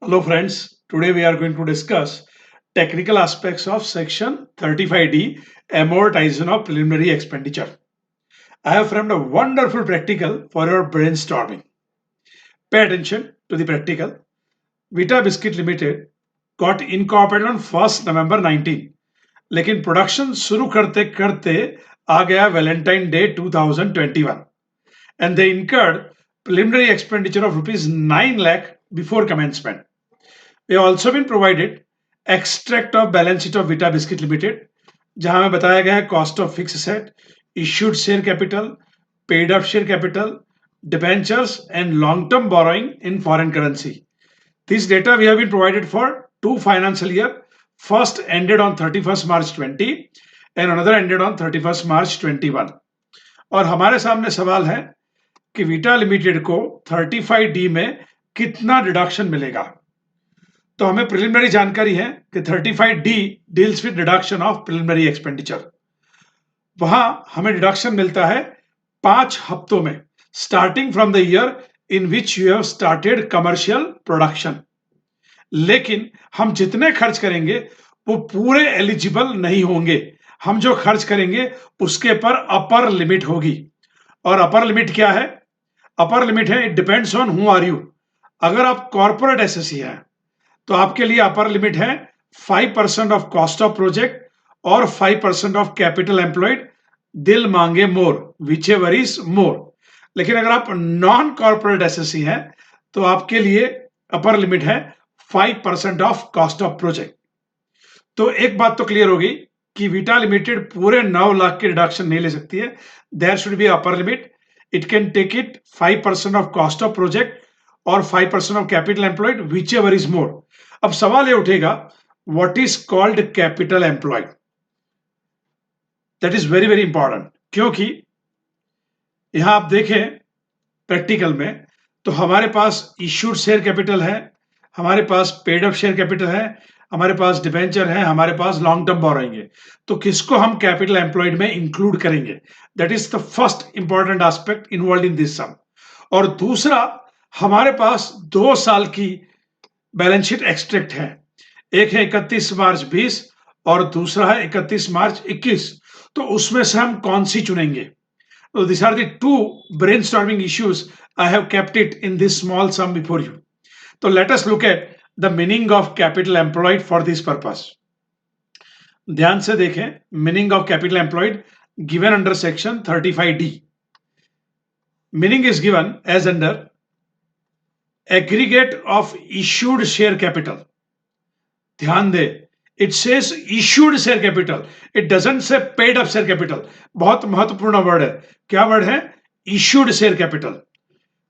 Hello friends, today we are going to discuss technical aspects of section 35D, amortization of preliminary expenditure. I have framed a wonderful practical for your brainstorming. Pay attention to the practical. Vita Biscuit Limited got incorporated on 1st November 19, लेकिन production शुरू करते करते आ गया Valentine day 2021 and they incurred preliminary expenditure of rupees 9 lakh before commencement. We have also been provided extract of balance sheet of Vita Biscuit Limited, जहां में बताया गया है cost of fixed asset, issued share capital, paid up share capital, debentures and long-term borrowing in foreign currency. This data we have been provided for 2 financial year. First ended on 31st March 20 and another ended on 31st March 21. और हमारे सामने सवाल है कि Vita limited को 35D में कितना deduction मिलेगा। तो हमें प्रिलिमिनरी जानकारी है कि 35D deals with deduction of preliminary expenditure. वहां हमें डिडक्शन मिलता है 5 हफ्तों में, starting from the year in which you have started commercial production. लेकिन हम जितने खर्च करेंगे वो पूरे एलिजिबल नहीं होंगे। हम जो खर्च करेंगे उसके पर अपर लिमिट होगी। और अपर लिमिट क्या है? अपर लिमिट है it depends on who are you. अगर आप कॉर्पोरेट एसएससी हैं तो आपके लिए अपर लिमिट है 5% ऑफ कॉस्ट ऑफ प्रोजेक्ट और 5% ऑफ कैपिटल एम्प्लॉयड। दिल मांगे मोर, विच एवर इज मोर। लेकिन अगर आप नॉन कॉर्पोरेट एसएससी हैं तो आपके लिए अपर लिमिट है 5% ऑफ कॉस्ट ऑफ प्रोजेक्ट। तो एक बात तो क्लियर होगी कि वीटा लिमिटेड पूरे 9 लाख की रिडक्शन नहीं ले सकती है। There should be upper limit. It can take it 5% of cost of project और 5% of capital employed, whichever is more. अब सवाल ये उठेगा, what is called capital employed? That is very very important, क्योंकि यहां आप देखें प्रैक्टिकल में तो हमारे पास इश्यूड शेयर कैपिटल है, हमारे पास पेड अप शेयर कैपिटल है, हमारे पास डिबेंचर है, हमारे पास लॉन्ग टर्म बोरोइंग है। तो किसको हम कैपिटल एम्प्लॉयड में इंक्लूड करेंगे? That is the first important aspect involve in this sum. और दूसरा, हमारे पास 2 साल की बैलेंस शीट एक्सट्रैक्ट है। एक है 31 मार्च 20 और दूसरा है 31 मार्च 21। तो उसमें से हम कौन सी चुनेंगे? So these are the 2 brainstorming issues. I have kept it in this small sum before you. So let us look at the meaning of capital employed for this purpose. ध्यान से देखें meaning of capital employed given under section 35D. Meaning is given as under aggregate of issued share capital. ध्यान दे, it says issued share capital, it doesn't say paid up share capital. बहुत महत्वपूर्ण word है। क्या word है? issued share capital।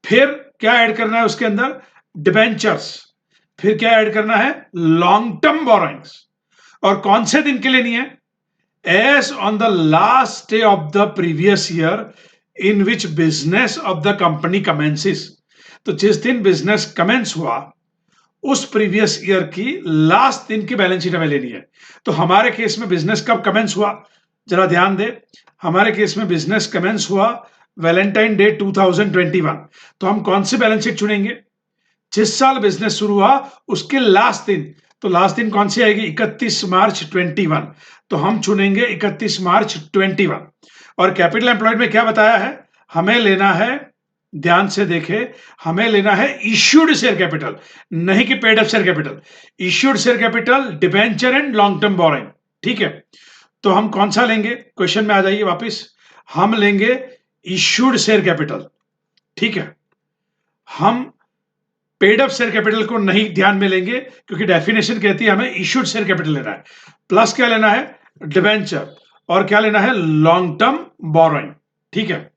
फिर क्या add करना है उसके अंदर? डिबेंचर्स। फिर क्या ऐड करना है? Long term borrowings. और कौन से दिन के लिए नहीं है? As on the last day of the previous year in which business of the company commences. तो जिस दिन बिजनेस कमेंस हुआ उस प्रीवियस ईयर की लास्ट दिन की बैलेंस शीट हमें लेनी है। तो हमारे केस में बिजनेस कब कमेंस हुआ? जरा ध्यान दे, हमारे केस में बिजनेस कमेंस हुआ वैलेंटाइन डे 2021। तो हम कौन सी बैलेंस शीट चुनेंगे? जिस साल बिजनेस शुरू हुआ उसके लास्ट दिन। तो लास्ट दिन कौन सी आएगी? 31 मार्च 21। तो हम चुनेंगे 31 मार्च 21। और कैपिटल एम्प्लॉयड में क्या बताया है? हमें लेना है, ध्यान से देखे, हमें लेना है इश्यूड शेयर कैपिटल, नहीं कि paid up share capital. Issued share capital, debenture and long term borrowing. ठीक है, तो हम कौन सा लेंगे? क्वेश्चन में आ जाइए वापस। हम लेंगे इश्यूड शेयर कैपिटल। ठीक है, हम पेड अप शेयर कैपिटल को नहीं ध्यान में लेंगे क्योंकि डेफिनेशन कहती है हमें इश्यूड शेयर कैपिटल लेना है। प्लस क्या लेना है? डिबेंचर। और क्या लेना है? Long term borrowing. ठीक है,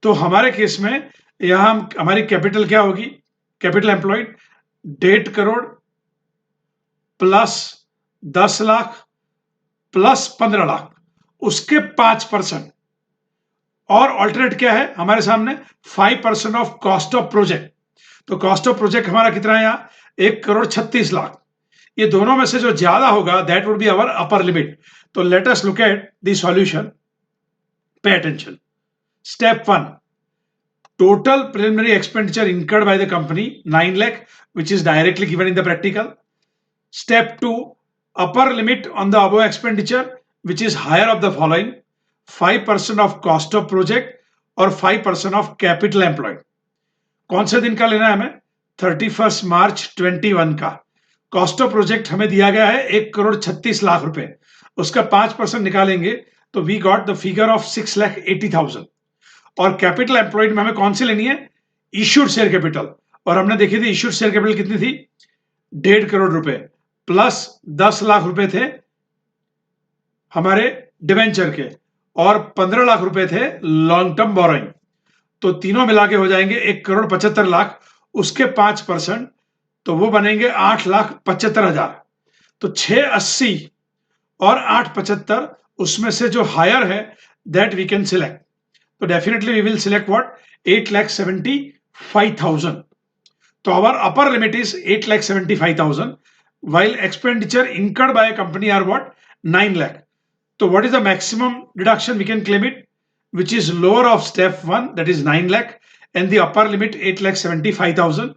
तो हमारे केस में यहां हमारी कैपिटल क्या होगी? Capital employed 1.5 crore plus 10 lakh plus 15 lakh, उसके 5%। और ऑल्टरनेट क्या है हमारे सामने? 5% ऑफ कॉस्ट ऑफ प्रोजेक्ट। तो कॉस्ट ऑफ प्रोजेक्ट हमारा कितना है यहाँ? 1 करोड़ 36 लाख। ये दोनों में से जो ज्यादा होगा that would be our upper limit. तो let us look at the solution. Pay attention. Step 1, total preliminary expenditure incurred by the company 9 lakh, which is directly given in the practical. Step 2, upper limit on the above expenditure, which is higher of the following: 5% of cost of project और 5% of capital employed. कौन से दिन का लेना है हमें? 31 मार्च 21 का. Cost of project हमें दिया गया है 1,36,00,000 रुपए. उसका 5% निकालेंगे तो we got the figure of 6,80,000. और कैपिटल एम्प्लॉयड में हमें कौन सी लेनी है? Issued share capital. और हमने देखी थी इश्यूड शेयर कैपिटल कितनी थी? 1.5 करोड़ रुपए प्लस 10 लाख रुपए थे हमारे डिवेंचर के और 15 लाख रुपए थे लॉन्ग टर्म बोरोइंग. तो तीनों मिला के हो जाएंगे 1,75,00,000. उसके 5% तो वो बनेंगे 8,75,000. तो 680 और 875 उसमें से जो हायर है दैट वी कैन सिलेक्ट. तो definitely we will select what? 8,75,000. तो our upper limit is 8,75,000 while expenditure incurred by a company are what? 9 lakh. So what is the maximum deduction we can claim it? Which is lower of step 1, that is 9 lakh, and the upper limit 8,75,000.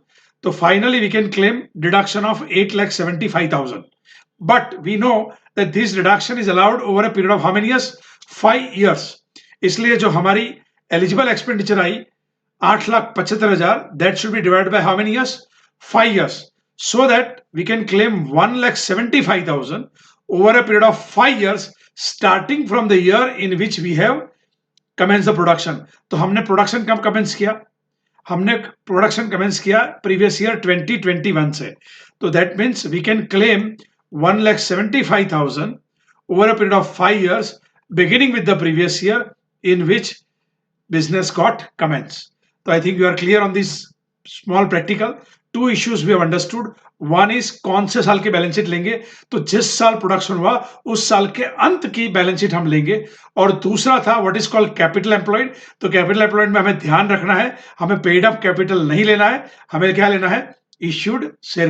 So finally we can claim deduction of 8,75,000. But we know that this deduction is allowed over a period of how many years? 5 years. इसलिए जो हमारी eligible expenditure I 8,75,000, that should be divided by how many years? 5 years. So that we can claim 1,75,000 over a period of 5 years starting from the year in which we have commenced the production. तो हमने production कब commence किया? हमने production commence किया previous year 2021 से. तो that means we can claim 1,75,000 over a period of 5 years beginning with the previous year in which business got commenced. So I think you are clear on this small practical. Two issues we have understood. One is कौन से साल के balance sheet लेंगे? तो जिस साल production हुआ उस साल के अंत की बैलेंस शीट हम लेंगे. और दूसरा था what is called capital employed. तो कैपिटल एम्प्लॉयड में हमें ध्यान रखना है, हमें पेड अप कैपिटल नहीं लेना है, हमें क्या लेना है? Issued share